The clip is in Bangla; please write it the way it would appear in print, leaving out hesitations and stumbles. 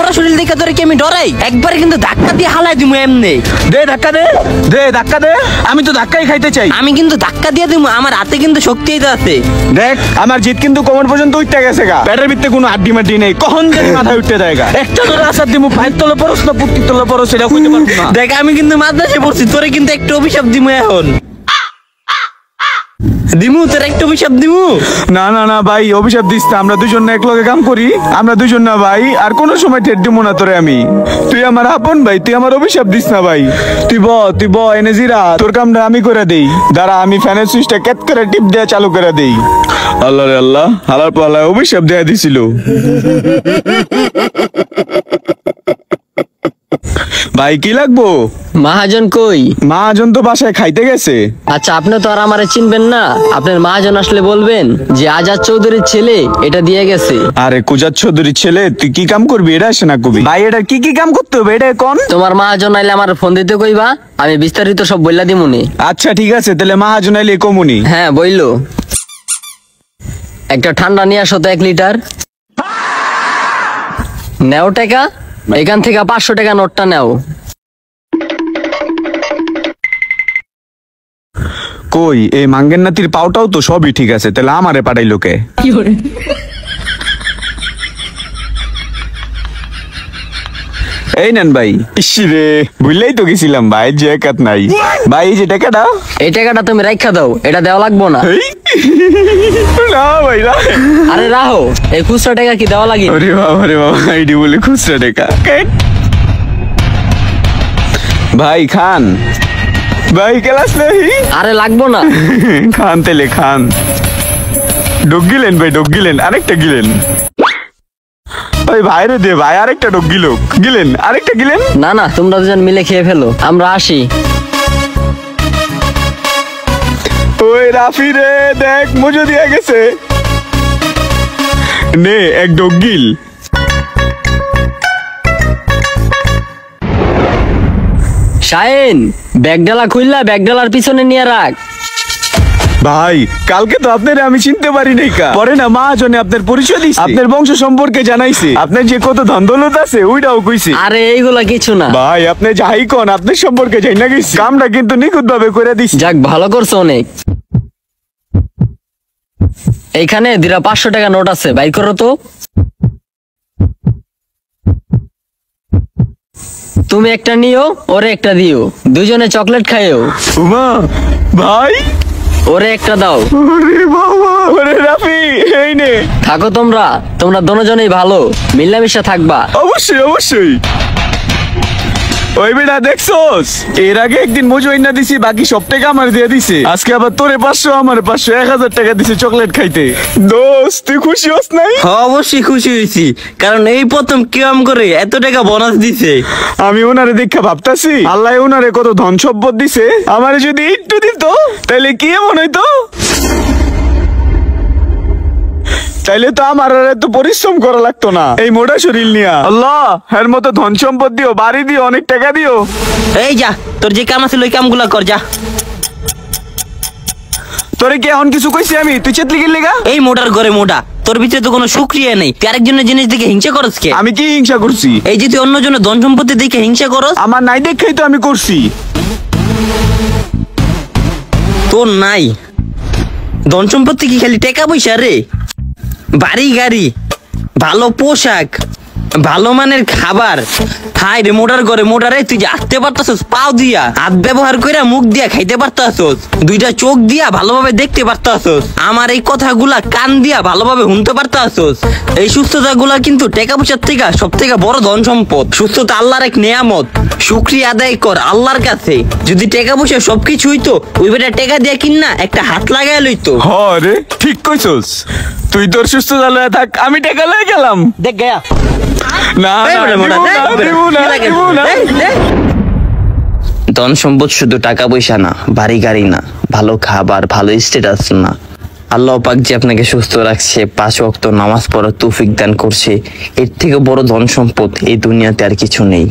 মোটা শরীর দেখে তোরে কি আমি ডরাই? একবার কিন্তু ধাক্কা দিয়ে হালাই দিমু এমনি। দে ধাক্কা দে, দে ধাক্কা দে। আমি তো ধাক্কাই খাইতে চাই। আমি কিন্তু ধাক্কা দিয়ে দিমু, আমার হাতে কিন্তু শক্তি আছে। দেখ আমার জিত কিন্তু কোমর পর্যন্ত উঠতে গেছে গা। পেটের ভিতরে কোনো আড্ডি মাড্ডি নেই, কখন জানি মাথায় উঠতে দেয় গা। একটা তোর আসার দিমু, পায়ের তলে পরস না পুটির তলে পরস সেটা কইতে পারবো না। দেখ আমি কিন্তু মাদ্রাসায় পড়ছি, তোরে কিন্তু একটা অভিশাপ দিমু এখন। দিমু তোর একটা অভিশাপ দিমু। না না না ভাই, অভিশাপ দিস না। আমরা দুজন না একলগে কাম করি, আমরা দুজন না ভাই। আর কোন সময় ঠেট দিমু না তোরে আমি। তুই আমার আপন ভাই, তুই আমার অভিশাপ দিস না ভাই। তুই ব এনে জিরা, তোর কামটা আমি করে দেই। দাঁড়া আমি ফ্যানের সুইচটা কেট করে টিপ দিয়ে চালু করে দেই। আল্লাহ রে আল্লাহ, হালার পাল্লায় অভিশাপ দেয়া দিছিল। ভাই কি লাগবো? মহাজন কই? মহাজন তো বাসায় খাইতে গেছে। আচ্ছা আপনি তো আর আমারে চিনবেন না, আপনার মহাজন আসলে বলবেন যে আজাদ চৌধুরীর ছেলে এটা দিয়ে গেছে। আরে কুজাত চৌধুরীর ছেলে, তুই কি কাম করবি এটা আসে না কবি। ভাই এটা কি কি কাম করতে হবে এটা কোন? তোমার মহাজন আইলে আমার ফোন দিতে কইবা, আমি বিস্তারিত সব বইলা দিমুনি। আচ্ছা ঠিক আছে, তাহলে মহাজন আইলে কমুনি। হ্যাঁ বইলো। একটা ঠান্ডা নিয়ে আসো তো 1 লিটার। নেও টাকা, এখান থেকে 500 টাকা নোটটা নেও। কই এই মাঙ্গের নাতির পাওটাও তো সবই ঠিক আছে, তাহলে আমারে পাঠাইলো কে? এই নেন ভাই। ইসরে বুঝলেই তো গেছিলাম ভাই, যে একাত নাই ভাই। এই যে টাকাটা, এই টাকাটা তুমি রাখা দাও, এটা দেওয়া লাগবো না। না ভাই না। আরে রাহো, এই খুচরা টাকা কি দেওয়া লাগে? আরে বাবা রে বাবা, আইডি বলে খুচরা টাকা। ভাই খান, ভাই ক্লাস নেই। আরে লাগবো না। খান তেলে খান। ডোক গিলেন ভাই, ডোক গিলেন, আরেকটা গিলেন। ওই ভাইরে দে ভাই, আরেকটা ডোক গিলো, গিলেন আরেকটা গিলেন। না না, তোমরা দুজন মিলে খেয়ে ফেলো, আমরা আসি। ওই রাফি রে দেখ, মজা দিয়া গেছে। নে এক ডোক গিল। শাহিন, ব্যাগডালা খুললা ব্যাগডালার পিছনে নিয়ে রাখ। ভাই কালকে তো আপনার আমি চিনতে পারি নাই কা, পরে না মহাজনে আপনার পরিচয় দিছে, আপনার বংশ সম্পর্কে জানাইছে, আপনার যে কত ধন দৌলত আছে ওইটাও কইছে। আরে এইগুলা কিছু না ভাই, আপনি যাই কোন আপনার সম্পর্কে যাই না গেছি, কামটা কিন্তু নিখুঁত ভাবে করে দিছি। যাক ভালো করছো অনেক। এইখানে 500 টাকা নোট আছে, বাইর করো তো। তুমি একটা নিও, ওরে একটা দিও, দুজনে চকলেট খাইও। উমা ভাই, ওরে একটা দাও। ওরে বাবা, ওরে রাফি, এই নে। থাকো তোমরা, তোমরা দুজনেই ভালো মিলামিশা থাকবা। অবশ্যই অবশ্যই। ওই বেটা দেখছোস, এর আগে একদিন মজুই না দিছি, বাকি সব টাকা আমার দিয়ে দিছে। আজকে আবার তোরে 500, আমার 500, 1000 টাকা দিছে চকলেট খাইতে। দোস্ত তুই খুশি হস নাই? অবশ্যই খুশি হয়েছি, কারণ এই প্রথম কিরম করে এত টাকা বোনাস দিছে। আমি ওনারে দেখা ভাবতাছি, আল্লাহ ওনারে কত ধন সম্পদ দিছে, আমারে যদি একটু দিত তাইলে কি এমন হইতো। তাইলে তো আমার আর এত পরিশ্রম করা লাগতো না এই মোটা শরীর নিয়া। আল্লাহ এর মতো ধন সম্পদ দিও, বাড়ি দিও, অনেক টাকা দিও। এই যা, তোর যে কাম আছে ওই কামগুলা কর যা। তোরে কি এখন কিছু কইছি আমি? তুই চেতলি গেলি গা? এই মোটার ঘরে মোটা, তোর ভিতরে তো কোনো শুকরিয়া নেই। তুই আরেকজনের জিনিস দেখে হিংসা করস কে? আমি কি হিংসা করছি? এই যে তুই অন্যজনের ধন সম্পত্তি দেখে হিংসা করস। আমার নাই দেখেই তো আমি করছি। তোর নাই ধন সম্পত্তি কি খালি টাকা পয়সা রে? বাড়ি গাড়ি, ভালো পোশাক, ভালো মানের খাবার। হাই রে মোটার ঘরে মোটারে, তুই যে আসতে পারতাছস পাও দিয়া, হাত ব্যবহার কইরা মুখ দিয়া খাইতে পারতাছস, দুইটা চোখ দিয়া ভালোভাবে দেখতে পারতাছস, আমার এই কথাগুলা কান দিয়া ভালোভাবে শুনতে পারতাছস। এই সুস্থতা গুলা কিন্তু টাকা পয়সার থেকে সব থেকে বড় ধন সম্পদ। সুস্থতা আল্লাহর এক নেয়ামত, শুকরিয়া আদায় কর আল্লাহর কাছে। যদি টাকা পয়সা সবকিছু হইতো, ওই বেটা টাকা দিয়া কিনা একটা হাত লাগাই লইতো। রে ঠিক কইছস, তুই তোর সুস্থ লয়ে থাক, আমি টাকা লয়ে গেলাম। দেখ গয়া না ধন সম্পদ শুধু টাকা পয়সা না, বাড়ি গাড়ি না, ভালো খাবার, ভালো স্ট্যাটাস না। আল্লাহ পাক যে আপনাকে সুস্থ রাখছে, 5 ওয়াক্ত নামাজ পড়ার তৌফিক দান করছে, এর থেকে বড় ধন সম্পদ এই দুনিয়াতে আর কিছু নেই।